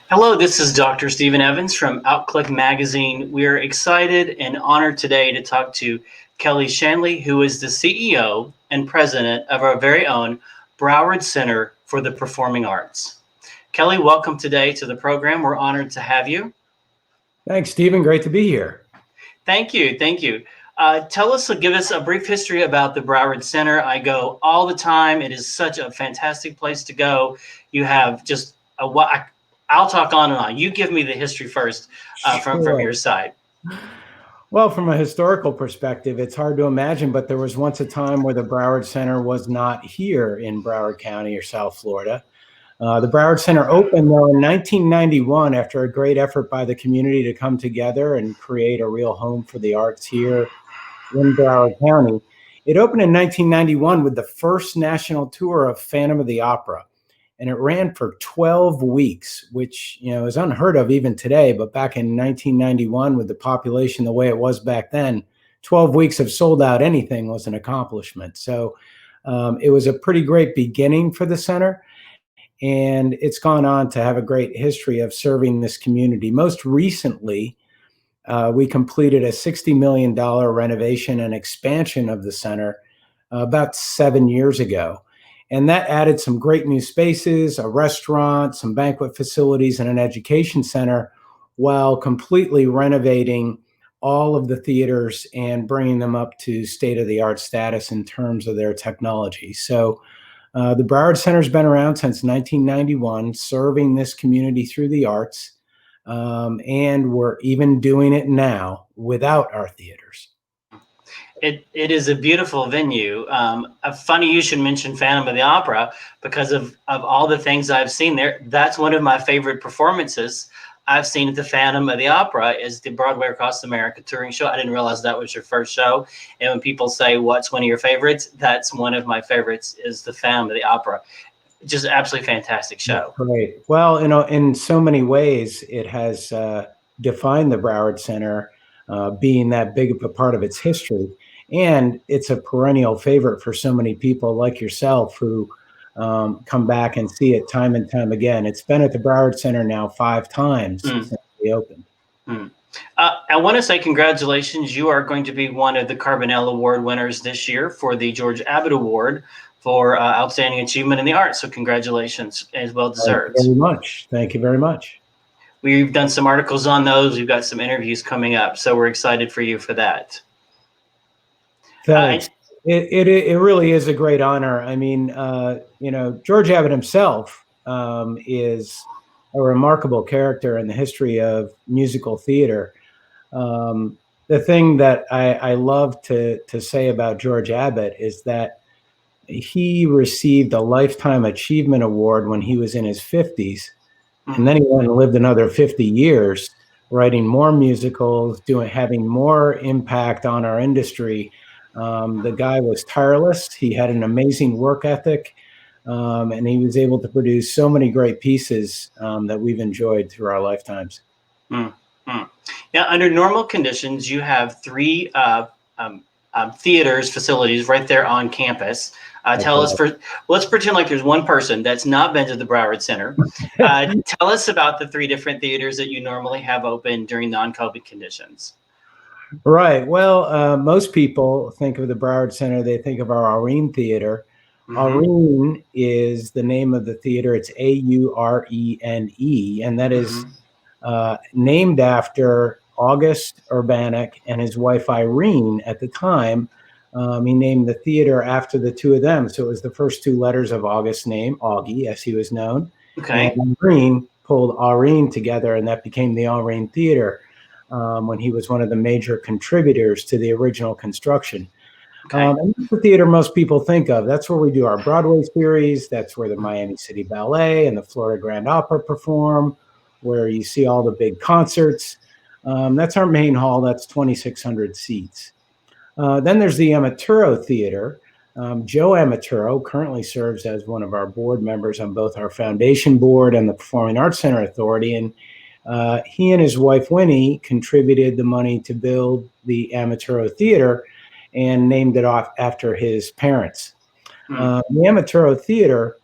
Hello, this is Dr. Stephen Evans from Outclick Magazine. We are excited and honored today to talk to Kelley Shanley, who is the CEO and president of our very own Broward Center for the Performing Arts. Kelley, welcome today to the program. We're honored to have you. Thanks, Stephen. Great to be here. Thank you. Thank you. Give us a brief history about the Broward Center. I go all the time. It is such a fantastic place to go. You have just I'll talk on and on. You give me the history first from your side. Well, from a historical perspective, it's hard to imagine, but there was once a time where the Broward Center was not here in Broward County or South Florida. The Broward Center opened, though, in 1991 after a great effort by the community to come together and create a real home for the arts here in Broward County. It opened in 1991 with the first national tour of Phantom of the Opera, and it ran for 12 weeks, which is unheard of even today. But back in 1991, with the population the way it was back then, 12 weeks of sold out anything was an accomplishment. So it was a pretty great beginning for the center. And it's gone on to have a great history of serving this community. Most recently, we completed a $60 million renovation and expansion of the center about 7 years ago. And that added some great new spaces, a restaurant, some banquet facilities, and an education center, while completely renovating all of the theaters and bringing them up to state-of-the-art status in terms of their technology. So the Broward Center's been around since 1991, serving this community through the arts, and we're even doing it now without our theaters. It is a beautiful venue. Funny you should mention Phantom of the Opera because of all the things I've seen there. That's one of my favorite performances I've seen at the Phantom of the Opera is the Broadway Across America touring show. I didn't realize that was your first show. And when people say, what's one of your favorites? That's one of my favorites is the Phantom of the Opera. Just absolutely fantastic show. Great. Well, in so many ways, it has defined the Broward Center, being that big of a part of its history. And it's a perennial favorite for so many people like yourself who come back and see it time and time again. It's been at the Broward Center now 5 times since we opened. I want to say congratulations. You are going to be one of the Carbonell Award winners this year for the George Abbott Award for Outstanding Achievement in the Arts. So congratulations, as well deserved. Thank you very much. Thank you very much. We've done some articles on those. We've got some interviews coming up. So we're excited for you for that. Thanks. It really is a great honor. I mean, George Abbott himself is a remarkable character in the history of musical theater. The thing that I love to say about George Abbott is that he received a Lifetime Achievement Award when he was in his 50s. And then he went and lived another 50 years writing more musicals, having more impact on our industry. The guy was tireless. He had an amazing work ethic, and he was able to produce so many great pieces that we've enjoyed through our lifetimes. Yeah, under normal conditions, you have 3 theaters, facilities right there on campus. Let's pretend like there's one person that's not been to the Broward Center. Tell us about the 3 different theaters that you normally have open during non-COVID conditions. Right. Well, most people think of the Broward Center, they think of our Aurene Theater. Aurene is the name of the theater. It's Aurene, and that is named after August Urbanek and his wife Irene. At the time, he named the theater after the 2 of them. So it was the first 2 letters of August's name, Augie, as he was known. Okay. And Irene pulled Aurene together, and that became the Aurene Theater. When he was one of the major contributors to the original construction. Okay. And that's the theater most people think of. That's where we do our Broadway series. That's where the Miami City Ballet and the Florida Grand Opera perform, where you see all the big concerts. That's our main hall. That's 2,600 seats. Then there's the Yamaturo Theater. Joe Yamaturo currently serves as one of our board members on both our foundation board and the Performing Arts Center Authority. And he and his wife, Winnie, contributed the money to build the Yamaturo Theater and named it off after his parents. The Yamaturo Theater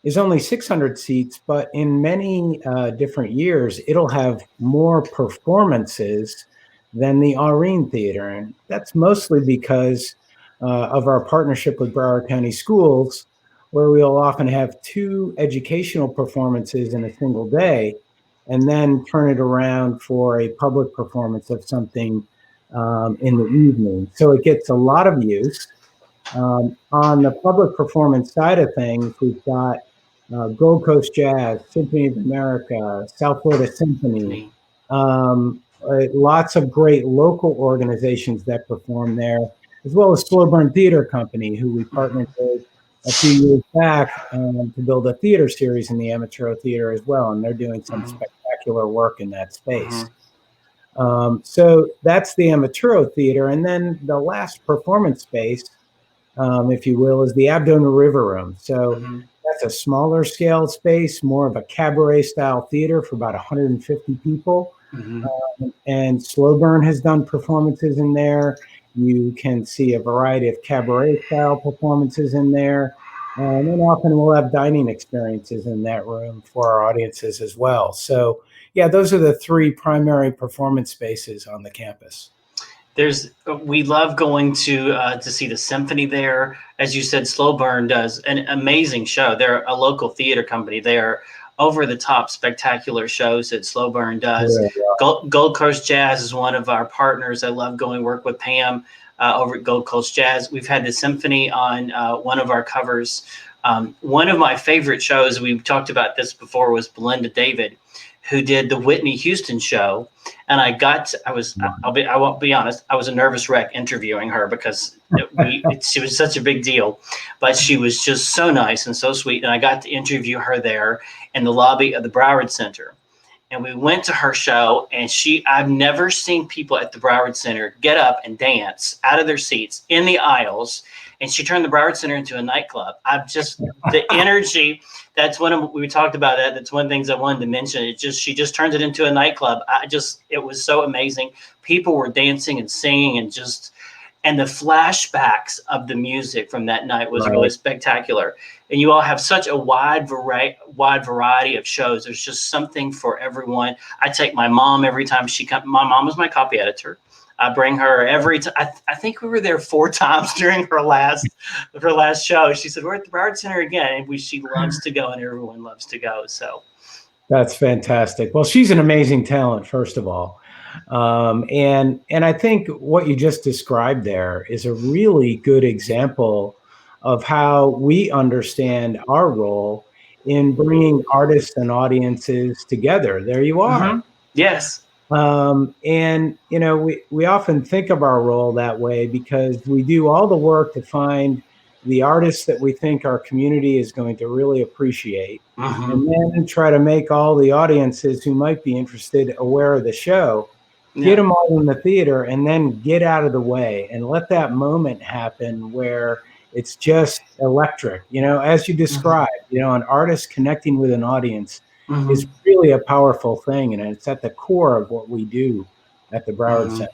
is only 600 seats, but in many different years, it'll have more performances than the Aurene Theater. And that's mostly because of our partnership with Broward County Schools, where we'll often have 2 educational performances in a single day, and then turn it around for a public performance of something in the evening. So it gets a lot of use. On the public performance side of things, we've got Gold Coast Jazz, Symphony of America, South Florida Symphony, lots of great local organizations that perform there, as well as Slow Burn Theater Company, who we partnered with a few years back to build a theater series in the Yamaturo Theater as well, and they're doing some spectacular work in that space. So that's the Yamaturo Theater, and then the last performance space, if you will, is the Abdona River Room. So that's a smaller scale space, more of a cabaret style theater for about 150 people. And Slow Burn has done performances in there. You can see a variety of cabaret style performances in there. And then often we'll have dining experiences in that room for our audiences as well. So yeah, those are the 3 primary performance spaces on the campus. We love going to see the symphony there. As you said, Slow Burn does an amazing show. They're a local theater company. They are over the top spectacular shows that Slow Burn does. Yeah. Gold Coast Jazz is one of our partners. I love going work with Pam over at Gold Coast Jazz. We've had the symphony on one of our covers. One of my favorite shows, we've talked about this before, was Belinda David, who did the Whitney Houston show. And I won't be honest, I was a nervous wreck interviewing her because she was such a big deal, but she was just so nice and so sweet. And I got to interview her there in the lobby of the Broward Center. And we went to her show, and I've never seen people at the Broward Center get up and dance out of their seats in the aisles. And she turned the Broward Center into a nightclub. The energy, we talked about that. That's one of the things I wanted to mention. She just turned it into a nightclub. It was so amazing. People were dancing and singing and the flashbacks of the music from that night was really spectacular. And you all have such a wide variety of shows. There's just something for everyone. I take my mom every time she comes. My mom is my copy editor. I bring her every time. I think we were there 4 times during her last show. She said, "We're at the Broward Center again." And she loves to go, and everyone loves to go. So that's fantastic. Well, she's an amazing talent, first of all. And I think what you just described there is a really good example of how we understand our role in bringing artists and audiences together. There you are. Yes. And, we often think of our role that way because we do all the work to find the artists that we think our community is going to really appreciate, and then try to make all the audiences who might be interested aware of the show, get them all in the theater, and then get out of the way and let that moment happen where it's just electric. As you described, an artist connecting with an audience is really a powerful thing, and it's at the core of what we do at the Broward Center.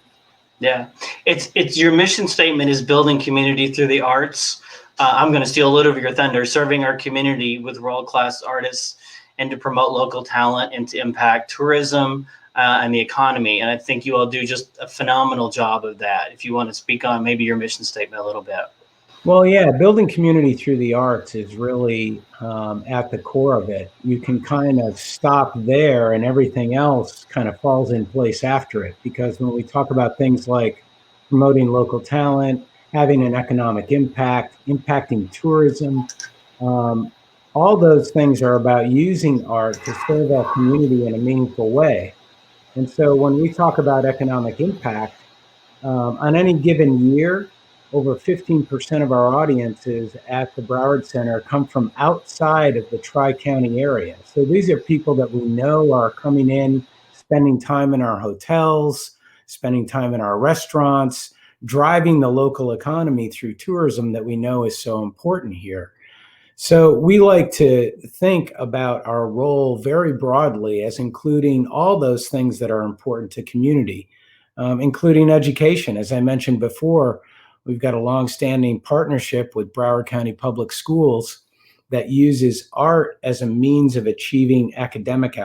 Yeah, it's your mission statement is building community through the arts. I'm going to steal a little of your thunder, serving our community with world-class artists and to promote local talent and to impact tourism and the economy. And I think you all do just a phenomenal job of that. If you want to speak on maybe your mission statement a little bit. Well, yeah, building community through the arts is really at the core of it. You can kind of stop there and everything else kind of falls in place after it. Because when we talk about things like promoting local talent, having an economic impact, impacting tourism, all those things are about using art to serve our community in a meaningful way. And so when we talk about economic impact, on any given year, over 15% of our audiences at the Broward Center come from outside of the Tri-County area. So these are people that we know are coming in, spending time in our hotels, spending time in our restaurants, driving the local economy through tourism that we know is so important here. So we like to think about our role very broadly as including all those things that are important to community, including education. As I mentioned before, we've got a longstanding partnership with Broward County Public Schools that uses art as a means of achieving academic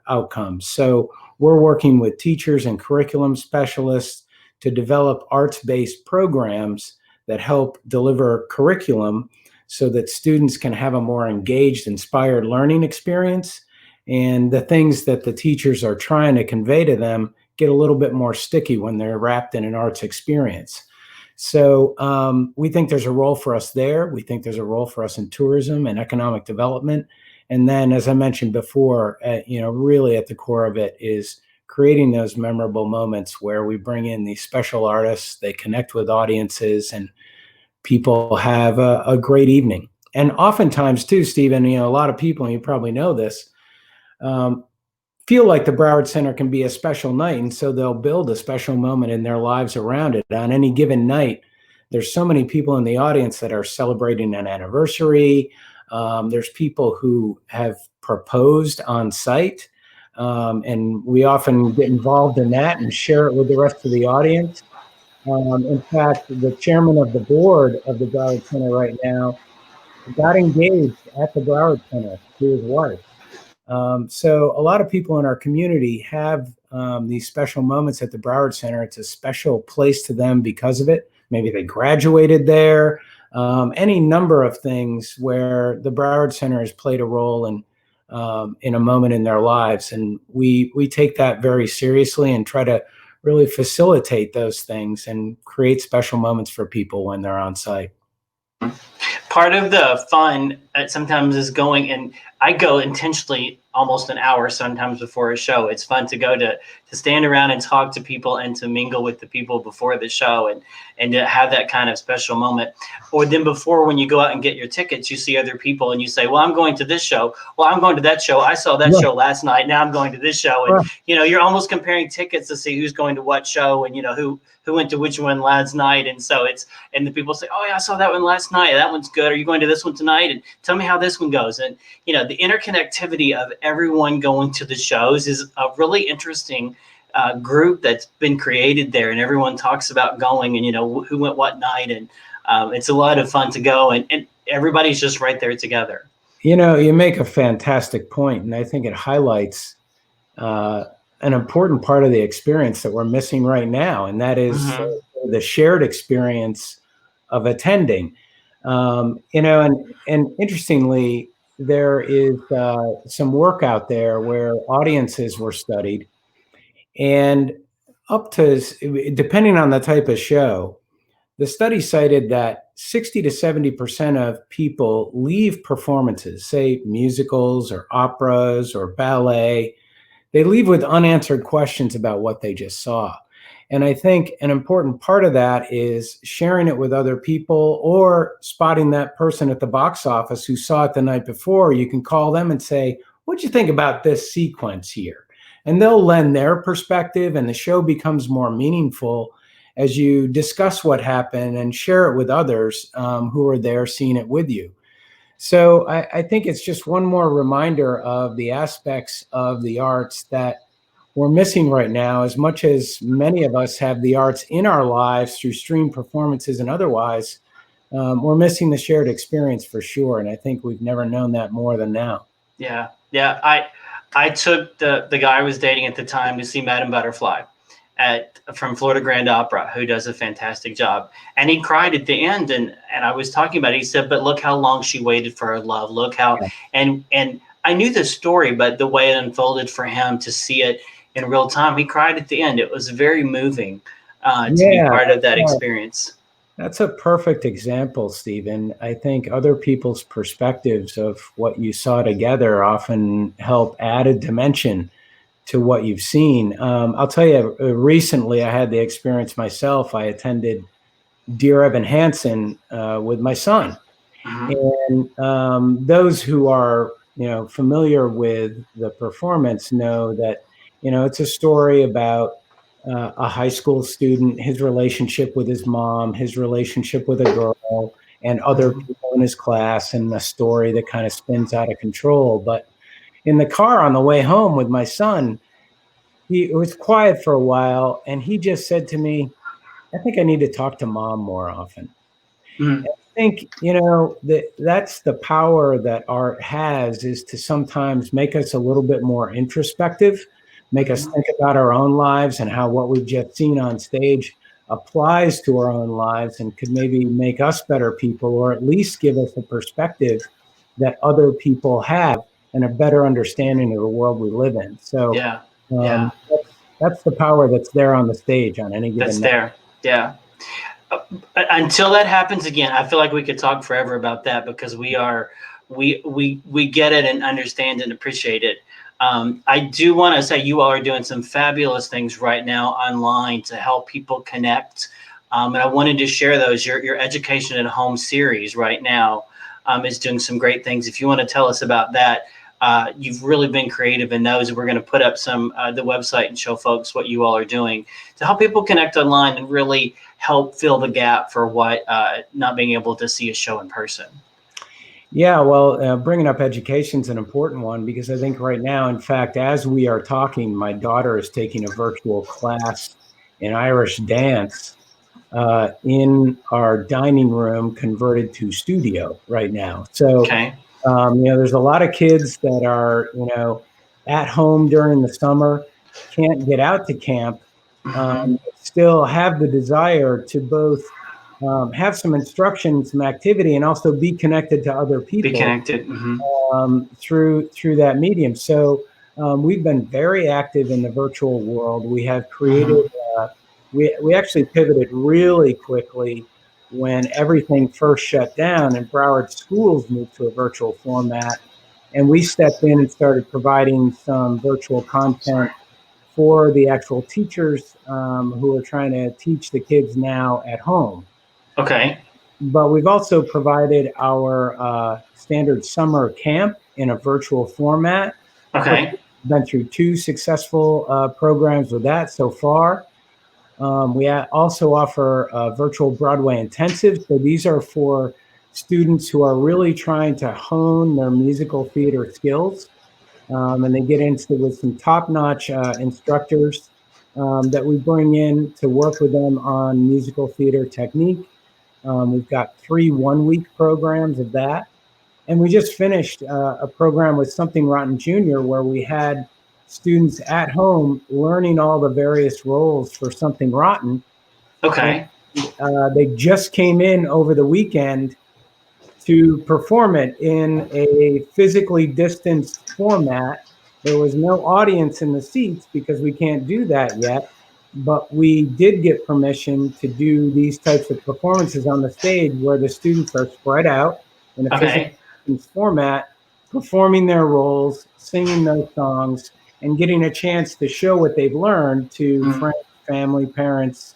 outcomes. So we're working with teachers and curriculum specialists to develop arts-based programs that help deliver curriculum so that students can have a more engaged, inspired learning experience. And the things that the teachers are trying to convey to them get a little bit more sticky when they're wrapped in an arts experience. So we think there's a role for us there. We think there's a role for us in tourism and economic development. And then, as I mentioned before, really at the core of it is creating those memorable moments where we bring in these special artists, they connect with audiences, and people have a great evening. And oftentimes too, Stephen, a lot of people, and you probably know this, feel like the Broward Center can be a special night, and so they'll build a special moment in their lives around it. On any given night, there's so many people in the audience that are celebrating an anniversary. There's people who have proposed on site, and we often get involved in that and share it with the rest of the audience. In fact, the chairman of the board of the Broward Center right now got engaged at the Broward Center to his wife. So a lot of people in our community have these special moments at the Broward Center. It's a special place to them because of it. Maybe they graduated there. Any number of things where the Broward Center has played a role in a moment in their lives. And we take that very seriously and try to really facilitate those things and create special moments for people when they're on site. Part of the fun sometimes is going, and I go intentionally almost an hour sometimes before a show. It's fun to go to stand around and talk to people and to mingle with the people before the show and to have that kind of special moment. Or then before, when you go out and get your tickets, you see other people and you say, well, I'm going to this show. Well, I'm going to that show. I saw that show last night. Now I'm going to this show. And, you're almost comparing tickets to see who's going to what show and, who went to which one last night. And so and the people say, oh yeah, I saw that one last night. That one's good. Are you going to this one tonight? And tell me how this one goes. And, the interconnectivity of everyone going to the shows is a really interesting group that's been created there. And everyone talks about going and, who went what night. And it's a lot of fun to go and everybody's just right there together. You make a fantastic point, and I think it highlights an important part of the experience that we're missing right now, and that is the shared experience of attending. And interestingly, there is some work out there where audiences were studied, and up to, depending on the type of show, the study cited that 60 to 70% of people leave performances, say musicals or operas or ballet, they leave with unanswered questions about what they just saw. And I think an important part of that is sharing it with other people or spotting that person at the box office who saw it the night before. You can call them and say, what'd you think about this sequence here? And they'll lend their perspective, and the show becomes more meaningful as you discuss what happened and share it with others who are there seeing it with you. So I think it's just one more reminder of the aspects of the arts that we're missing right now. As much as many of us have the arts in our lives through stream performances and otherwise, we're missing the shared experience for sure. And I think we've never known that more than now. Yeah. I took the guy I was dating at the time to see Madame Butterfly from Florida Grand Opera, who does a fantastic job. And he cried at the end. And I was talking about it. He said, but look how long she waited for her love. Look how, and I knew the story, but the way it unfolded for him to see it in real time, he cried at the end. It was very moving to be part of that experience. That's a perfect example, Stephen. I think other people's perspectives of what you saw together often help add a dimension to what you've seen. I'll tell you, recently I had the experience myself. I attended Dear Evan Hansen with my son. And those who are, familiar with the performance know that, it's a story about a high school student, his relationship with his mom, his relationship with a girl, and other people in his class, and a story that kind of spins out of control. But in the car on the way home with my son, he was quiet for a while, and he just said to me, I think I need to talk to mom more often. think, that's the power that art has, is to sometimes make us a little bit more introspective, make us Mhm. think about our own lives and how what we've just seen on stage applies to our own lives and could maybe make us better people, or at least give us a perspective that other people have and a better understanding of the world we live in. So Yeah. Yeah. that's the power that's there on the stage on any given That's night. there. Yeah. Uh, until that happens again, I feel like we could talk forever about that, because we get it and understand and appreciate it. I do want to say you all are doing some fabulous things right now online to help people connect. And I wanted to share those. Your Education at Home series right now is doing some great things. If you want to tell us about that, you've really been creative in those. We're going to put up some the website and show folks what you all are doing to help people connect online and really help fill the gap for what not being able to see a show in person. Yeah, well, bringing up education is an important one, because I think right now, in fact, as we are talking, my daughter is taking a virtual class in Irish dance in our dining room converted to studio right now. So, Okay. there's a lot of kids that are, at home during the summer, can't get out to camp, Hmm. still have the desire to both have some instruction, some activity, and also be connected to other Be people connected. Hmm. through that medium. So we've been very active in the virtual world. We have created. Hmm. Uh, we actually pivoted really quickly when everything first shut down and Broward schools moved to a virtual format, and we stepped in and started providing some virtual content for the actual teachers who are trying to teach the kids now at home. Okay. But we've also provided our standard summer camp in a virtual format. Okay. Been through two successful programs with that so far. We also offer virtual Broadway intensives. So these are for students who are really trying to hone their musical theater skills. And they get into with some top-notch instructors that we bring in to work with them on musical theater technique. We've got 3 one-week programs of that. And we just finished a program with Something Rotten Junior, where we had students at home learning all the various roles for Something Rotten. And Okay. they just came in over the weekend to perform it in a physically distanced format. There was no audience in the seats because we can't do that yet, but we did get permission to do these types of performances on the stage where the students are spread out in a physically Okay. distanced format, performing their roles, singing those songs, and getting a chance to show what they've learned to Mm. friends, family, parents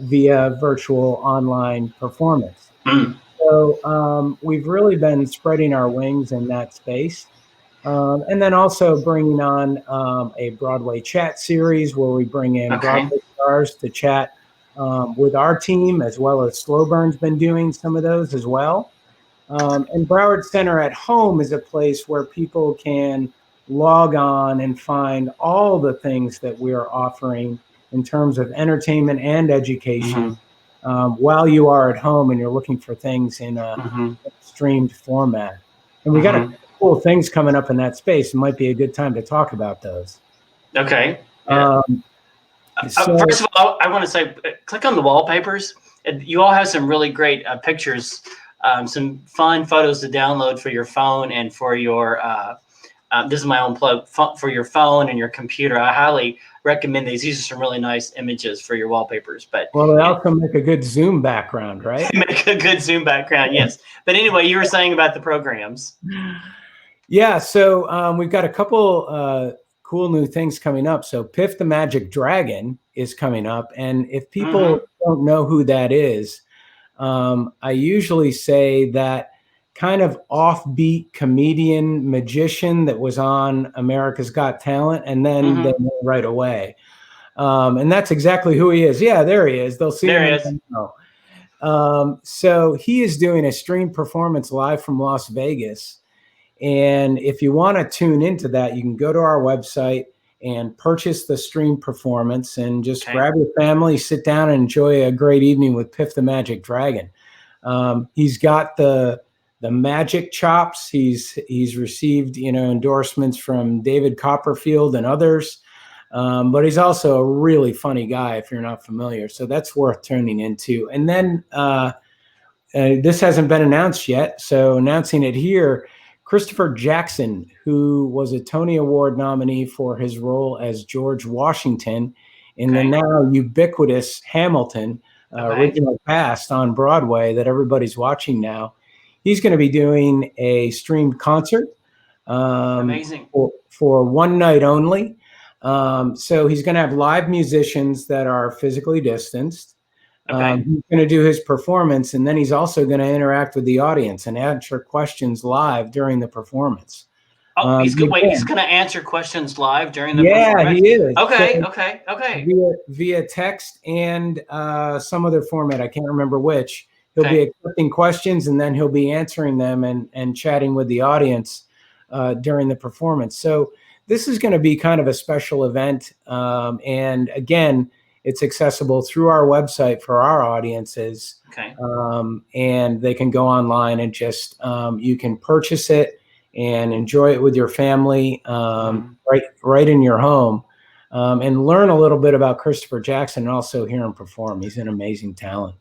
via virtual online performance. Mm. So we've really been spreading our wings in that space. And then also bringing on a Broadway chat series where we bring in Okay. Broadway stars to chat with our team, as well as Slowburn's been doing some of those as well. And Broward Center at Home is a place where people can log on and find all the things that we are offering in terms of entertainment and education Hmm. while you are at home and you're looking for things in a Hmm. streamed format. And we got a Hmm. couple cool things coming up in that space. It might be a good time to talk about those. Okay. Yeah. Um, so First of all, I want to say, click on the wallpapers. You all have some really great pictures, some fun photos to download for your phone and for your. This is my own plug for your phone and your computer. I highly recommend these. These are some really nice images for your wallpapers. But well, they also make a good Zoom background, right? make a good Zoom background. Yes. But anyway, you were saying about the programs. Yeah, so we've got a couple cool new things coming up. So Piff the Magic Dragon is coming up, and if people Hmm. don't know who that is, I usually say that kind of offbeat comedian magician that was on America's Got Talent, and then they Hmm. know right away. And that's exactly who he is. Yeah, there he is. They'll see There him it and is. know. So he is doing a stream performance live from Las Vegas. And if you want to tune into that, you can go to our website and purchase the stream performance and just Okay. grab your family, sit down and enjoy a great evening with Piff the Magic Dragon. He's got the magic chops. He's received, endorsements from David Copperfield and others. But he's also a really funny guy if you're not familiar. So that's worth tuning into. And then this hasn't been announced yet. So announcing it here, Christopher Jackson, who was a Tony Award nominee for his role as George Washington in the now ubiquitous Hamilton original cast on Broadway that everybody's watching now. He's going to be doing a streamed concert Amazing. for one night only. So he's going to have live musicians that are physically distanced. He's going to do his performance, and then he's also going to interact with the audience and answer questions live during the performance. He's going to answer questions live during the performance? Yeah, he is. Okay. Via text and some other format. I can't remember which. He'll be accepting questions, and then he'll be answering them and chatting with the audience during the performance. So this is going to be kind of a special event. And again, it's accessible through our website for our audiences. And they can go online and just, you can purchase it and enjoy it with your family right in your home, and learn a little bit about Christopher Jackson and also hear him perform. He's an amazing talent.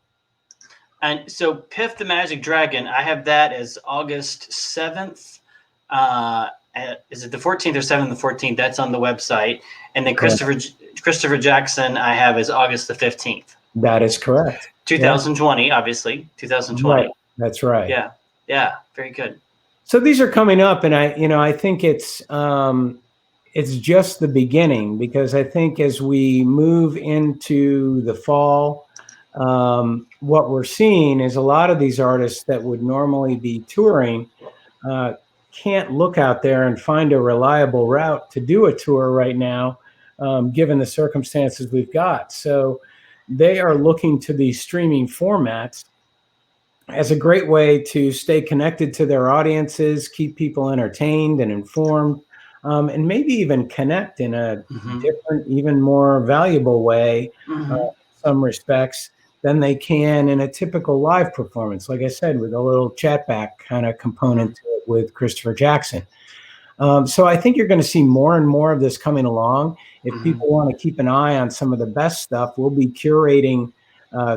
And so Piff the Magic Dragon, I have that as August 7th. Is it the 14th or 7th? The 14th. That's on the website. And then Christopher Jackson, I have as August the 15th. That is correct. 2020, obviously. 2020. Right. That's right. Yeah. Very good. So these are coming up, and I think it's just the beginning, because I think as we move into the fall, what we're seeing is a lot of these artists that would normally be touring can't look out there and find a reliable route to do a tour right now, given the circumstances we've got. So they are looking to these streaming formats as a great way to stay connected to their audiences, keep people entertained and informed, and maybe even connect in a different, even more valuable way, in some respects, than they can in a typical live performance. Like I said, with a little chat back kind of component to it with Christopher Jackson. So I think you're going to see more and more of this coming along. If people want to keep an eye on some of the best stuff, we'll be curating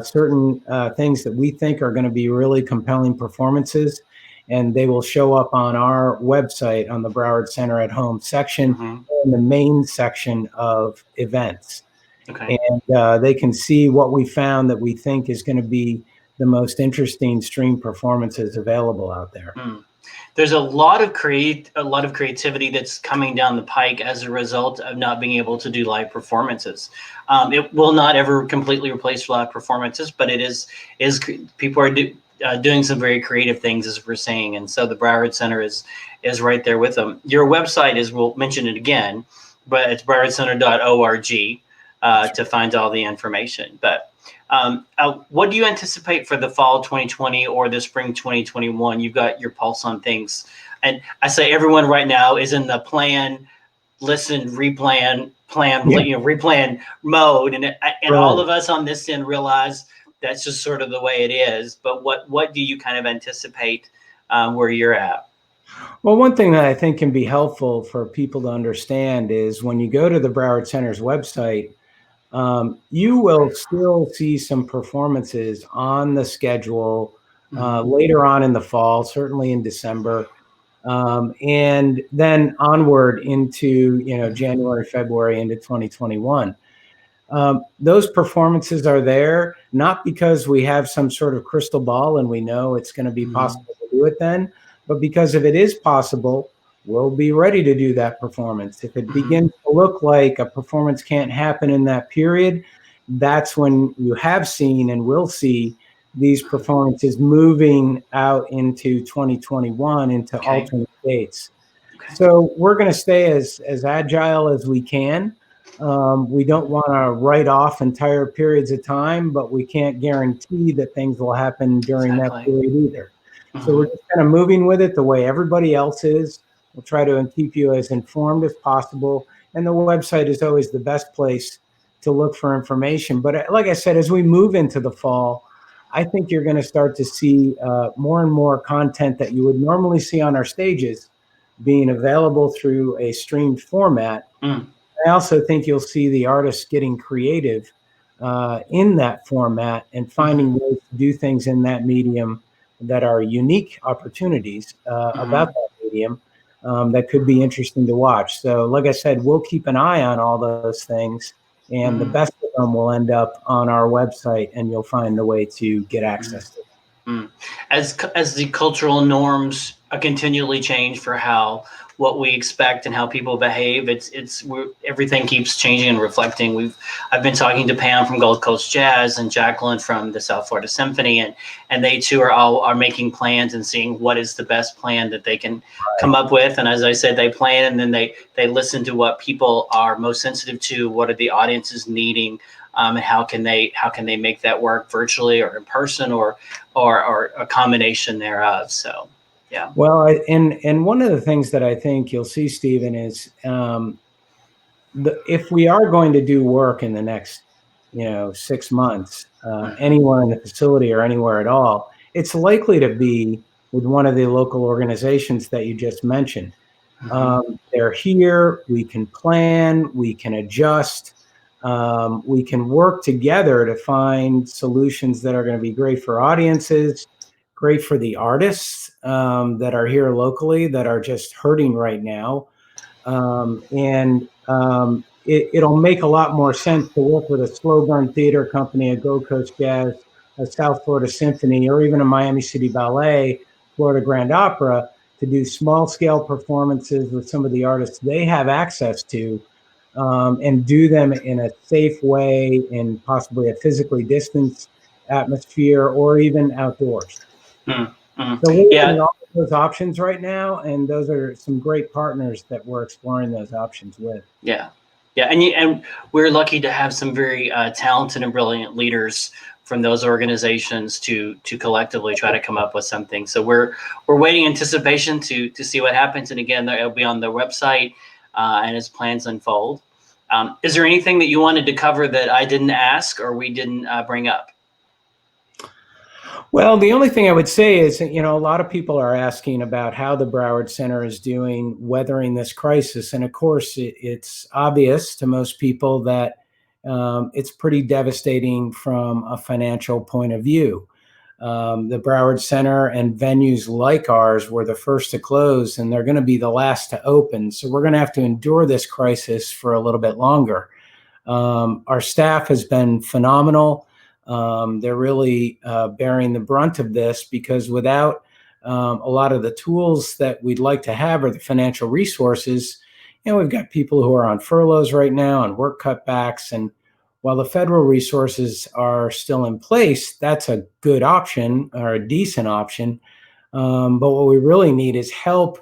certain things that we think are going to be really compelling performances, and they will show up on our website on the Broward Center at Home section, in the main section of events. And they can see what we found that we think is going to be the most interesting stream performances available out there. There's a lot of creativity that's coming down the pike as a result of not being able to do live performances. It will not ever completely replace live performances, but it is people are doing some very creative things, as we're saying, and so the Broward Center is right there with them. Your website is, we'll mention it again, but it's browardcenter.org to find all the information. But what do you anticipate for the fall 2020 or the spring 2021? You've got your pulse on things. And I say everyone right now is in the plan, listen, replan, replan mode. And all of us on this end realize that's just sort of the way it is. But what do you kind of anticipate where you're at? Well, one thing that I think can be helpful for people to understand is when you go to the Broward Center's website, you will still see some performances on the schedule later on in the fall, certainly in December, and then onward into January, February, into 2021. Those performances are there not because we have some sort of crystal ball and we know it's going to be possible to do it then, but because if it is possible, we'll be ready to do that performance. If it begins to look like a performance can't happen in that period, that's when you have seen and will see these performances moving out into 2021 into alternate dates. So we're going to stay as agile as we can. We don't want to write off entire periods of time, but we can't guarantee that things will happen during that period either. So we're just kind of moving with it the way everybody else is. We'll try to keep you as informed as possible. And the website is always the best place to look for information. But like I said, as we move into the fall, I think you're going to start to see more and more content that you would normally see on our stages being available through a streamed format. I also think you'll see the artists getting creative in that format and finding ways to do things in that medium that are unique opportunities about that medium that could be interesting to watch. So like I said, we'll keep an eye on all those things, and the best of them will end up on our website, and you'll find a way to get access to them. As the cultural norms continually change for what we expect and how people behave, everything keeps changing and reflecting. I've been talking to Pam from Gold Coast Jazz and Jacqueline from the South Florida Symphony, and they too are making plans and seeing what is the best plan that they can come up with. And as I said, they plan, and then they listen to what people are most sensitive to, what are the audiences needing, and how can they make that work virtually or in person or a combination thereof. So. Yeah. Well, and one of the things that I think you'll see, Stephen, is if we are going to do work in the next, 6 months, anywhere in the facility or anywhere at all, it's likely to be with one of the local organizations that you just mentioned. They're here. We can plan. We can adjust. We can work together to find solutions that are going to be great for audiences, great for the artists that are here locally that are just hurting right now. It'll make a lot more sense to work with a slow burn theater company, a Gold Coast Jazz, a South Florida Symphony, or even a Miami City Ballet, Florida Grand Opera, to do small scale performances with some of the artists they have access to, and do them in a safe way, in possibly a physically distanced atmosphere, or even outdoors. So we're looking at all of those options right now, and those are some great partners that we're exploring those options with. Yeah, and we're lucky to have some very talented and brilliant leaders from those organizations to collectively try to come up with something. So we're waiting in anticipation to see what happens. And again, it'll be on the website and as plans unfold. Is there anything that you wanted to cover that I didn't ask or we didn't bring up? Well, the only thing I would say is, a lot of people are asking about how the Broward Center is doing weathering this crisis. And of course, it's obvious to most people that it's pretty devastating from a financial point of view. The Broward Center and venues like ours were the first to close, and they're going to be the last to open. So we're going to have to endure this crisis for a little bit longer. Our staff has been phenomenal. They're really bearing the brunt of this, because without a lot of the tools that we'd like to have, or the financial resources, we've got people who are on furloughs right now and work cutbacks. And while the federal resources are still in place, that's a good option, or a decent option. But what we really need is help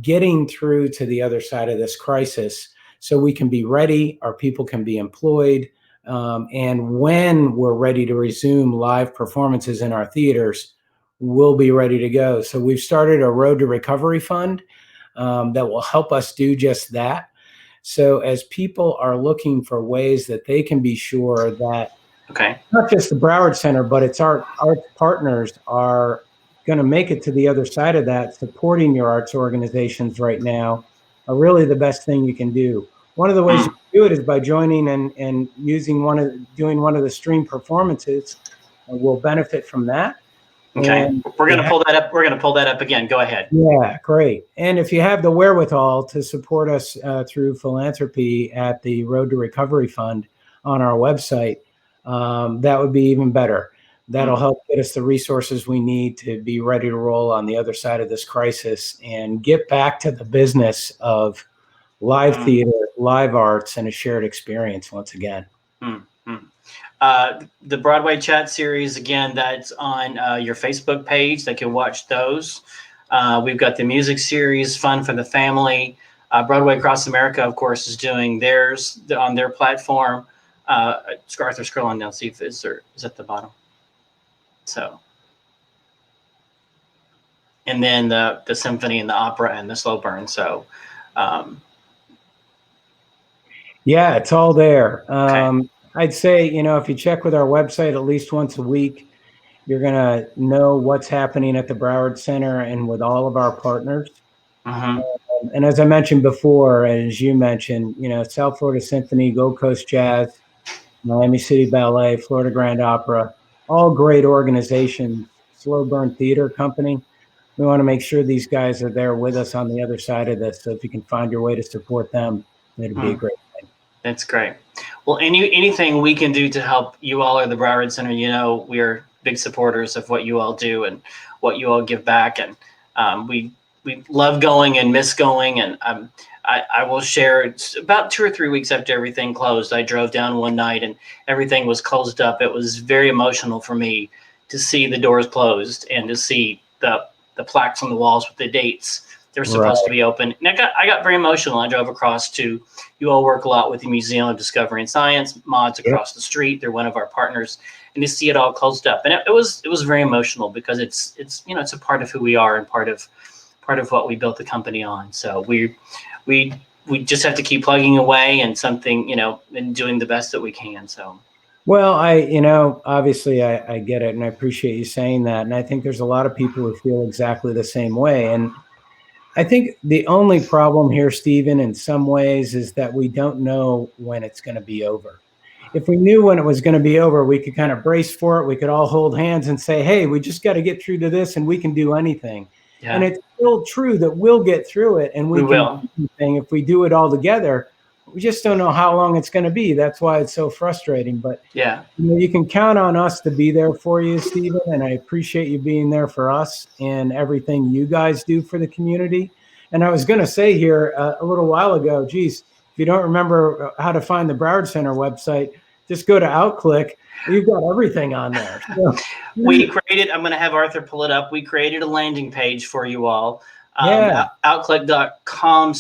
getting through to the other side of this crisis, so we can be ready, our people can be employed. And when we're ready to resume live performances in our theaters, we'll be ready to go. So we've started a Road to Recovery Fund that will help us do just that. So as people are looking for ways that they can be sure that not just the Broward Center, but it's our partners are going to make it to the other side of that, supporting your arts organizations right now are really the best thing you can do. One of the ways you can do it is by joining and doing one of the stream performances. We'll benefit from that. Okay, and we're going to pull that up. We're going to pull that up again. Go ahead. Yeah, great. And if you have the wherewithal to support us through philanthropy at the Road to Recovery Fund on our website, that would be even better. That'll help get us the resources we need to be ready to roll on the other side of this crisis and get back to the business of live theater, live arts, and a shared experience once again. The Broadway chat series, again, that's on your Facebook page. They can watch those. We've got the music series, Fun for the Family. Broadway Across America, of course, is doing theirs on their platform. Arthur, scrolling down, see if is at the bottom. So, and then the symphony and the opera and the slow burn. So, yeah, it's all there. I'd say, if you check with our website at least once a week, You're going to know what's happening at the Broward Center and with all of our partners. Mm-hmm. And as I mentioned before, and as you mentioned, South Florida Symphony, Gold Coast Jazz, Miami City Ballet, Florida Grand Opera, all great organizations, Slow Burn Theater Company. We want to make sure these guys are there with us on the other side of this. So if you can find your way to support them, it'd be a great thing. That's great. Well, anything we can do to help you all or the Broward Center, we're big supporters of what you all do and what you all give back. And we love going and miss going. And I will share, it's about 2 or 3 weeks after everything closed, I drove down one night and everything was closed up. It was very emotional for me to see the doors closed and to see the plaques on the walls with the dates. They're supposed to be open. And I got very emotional. I drove across to, you all work a lot with the Museum of Discovery and Science, Mods across the street. They're one of our partners, and to see it all closed up. And it was very emotional because it's a part of who we are and part of what we built the company on. So we just have to keep plugging away and and doing the best that we can. So. Well, obviously I get it, and I appreciate you saying that. And I think there's a lot of people who feel exactly the same way. And I think the only problem here, Stephen, in some ways, is that we don't know when it's going to be over. If we knew when it was going to be over, we could kind of brace for it. We could all hold hands and say, hey, we just got to get through to this and we can do anything. Yeah. And it's still true that we'll get through it and we can do anything if we do it all together. We just don't know how long it's going to be. That's why it's so frustrating. But yeah, you can count on us to be there for you, Stephen. And I appreciate you being there for us and everything you guys do for the community. And I was going to say here a little while ago, geez, if you don't remember how to find the Broward Center website, just go to Outclick. You've got everything on there. So. We created, I'm going to have Arthur pull it up. We created a landing page for you all. Outclick.com/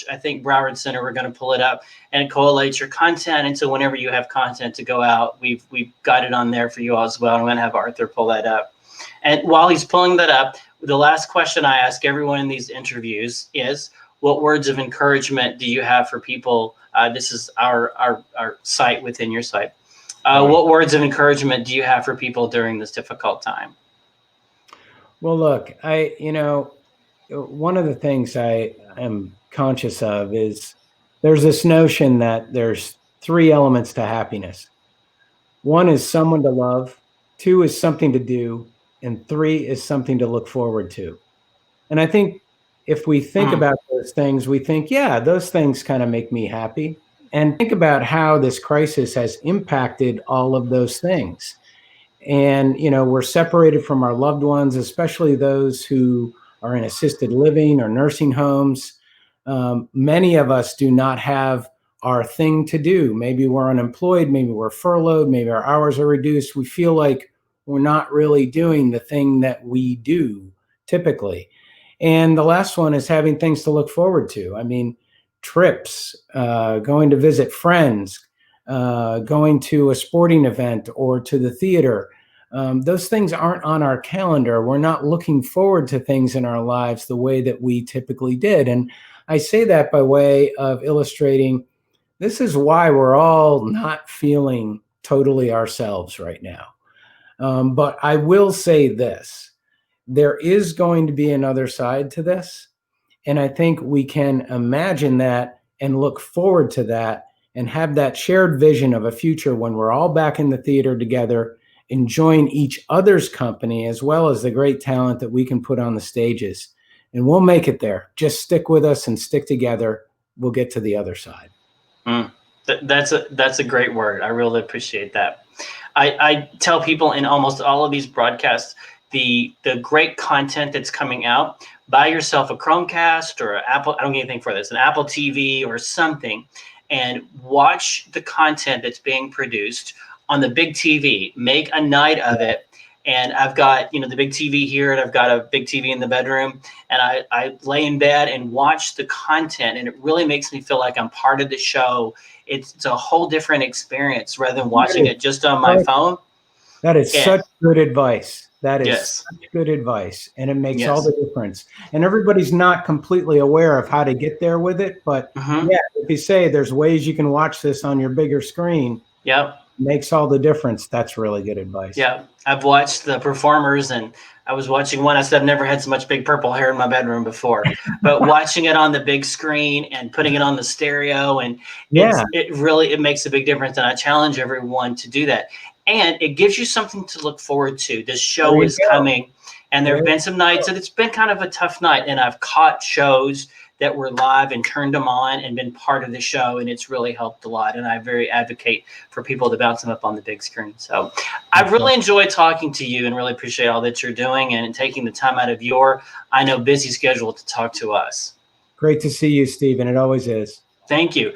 I think Broward Center. We're going to pull it up and it collates your content. And so whenever you have content to go out, we've got it on there for you all as well. I'm going to have Arthur pull that up. And while he's pulling that up, the last question I ask everyone in these interviews is, what words of encouragement do you have for people? This is our site within your site. What words of encouragement do you have for people during this difficult time? Well, look, one of the things I am conscious of is there's this notion that there's 3 elements to happiness. 1 is someone to love, 2 is something to do, and 3 is something to look forward to. And I think if we think about those things, we think, yeah, those things kind of make me happy. And think about how this crisis has impacted all of those things. And, we're separated from our loved ones, especially those who are in assisted living or nursing homes. Many of us do not have our thing to do. Maybe we're unemployed, maybe we're furloughed, maybe our hours are reduced. We feel like we're not really doing the thing that we do typically. And the last one is having things to look forward to. I mean, trips, going to visit friends, going to a sporting event or to the theater. Those things aren't on our calendar. We're not looking forward to things in our lives the way that we typically did. And I say that by way of illustrating, this is why we're all not feeling totally ourselves right now. But I will say this, there is going to be another side to this. And I think we can imagine that and look forward to that and have that shared vision of a future when we're all back in the theater together, enjoying each other's company as well as the great talent that we can put on the stages. And we'll make it there. Just stick with us and stick together. We'll get to the other side. That's a great word. I really appreciate that. I tell people in almost all of these broadcasts, the great content that's coming out, buy yourself a Chromecast or Apple, I don't get anything for this, an Apple TV or something, and watch the content that's being produced on the big TV. Make a night of it. And I've got, the big TV here, and I've got a big TV in the bedroom, and I lay in bed and watch the content, and it really makes me feel like I'm part of the show. It's a whole different experience rather than watching it just on my phone. That is such good advice. That is such good advice, and it makes all the difference. And everybody's not completely aware of how to get there with it, but if you say there's ways you can watch this on your bigger screen, makes all the difference. That's really good advice. Yeah, I've watched the performers, and I was watching one. I said I've never had so much big purple hair in my bedroom before, but watching it on the big screen and putting it on the stereo, and Yeah, it makes a big difference. And I challenge everyone to do that. And it gives you something to look forward to. This show there you is go. coming, and there have been some nights that it's been kind of a tough night, and I've caught shows that were live and turned them on and been part of the show, and it's really helped a lot. And I very advocate for people to bounce them up on the big screen. So I've really enjoyed talking to you, and really appreciate all that you're doing and taking the time out of your, I know, busy schedule to talk to us. Great to see you, Stephen. It always is. Thank you.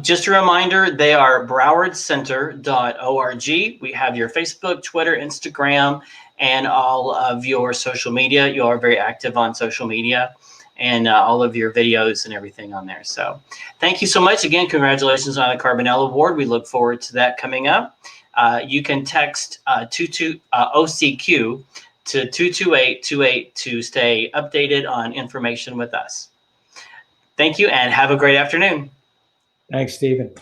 Just a reminder, they are browardcenter.org. We have your Facebook, Twitter, Instagram, and all of your social media. You are very active on social media, and all of your videos and everything on there. So thank you so much. Again, congratulations on the Carbonell Award. We look forward to that coming up. You can text OCQ to 22828 to stay updated on information with us. Thank you, and have a great afternoon. Thanks, Stephen.